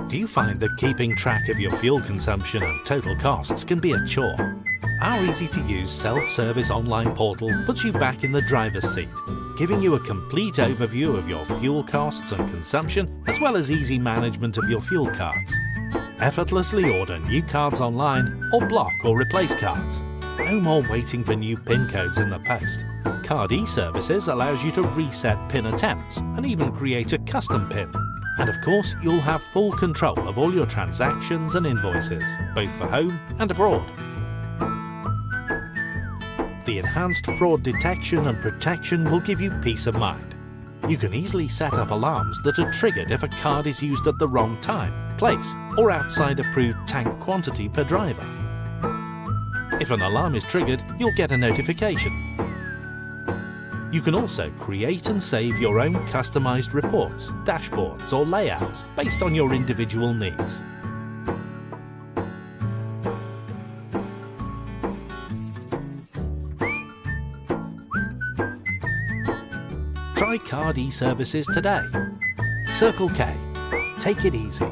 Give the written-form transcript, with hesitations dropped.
Do you find that keeping track of your fuel consumption and total costs can be a chore? Our easy-to-use self-service online portal puts you back in the driver's seat, giving you a complete overview of your fuel costs and consumption, as well as easy management of your fuel cards. Effortlessly order new cards online or block or replace cards. No more waiting for new PIN codes in the post. Card e-services allows you to reset PIN attempts and even create a custom PIN. And of course, you'll have full control of all your transactions and invoices, both for home and abroad. The enhanced fraud detection and protection will give you peace of mind. You can easily set up alarms that are triggered if a card is used at the wrong time, place, or outside approved tank quantity per driver. If an alarm is triggered, you'll get a notification. You can also create and save your own customized reports, dashboards, or layouts based on your individual needs. Try Card e-services today. Circle K. Take it easy.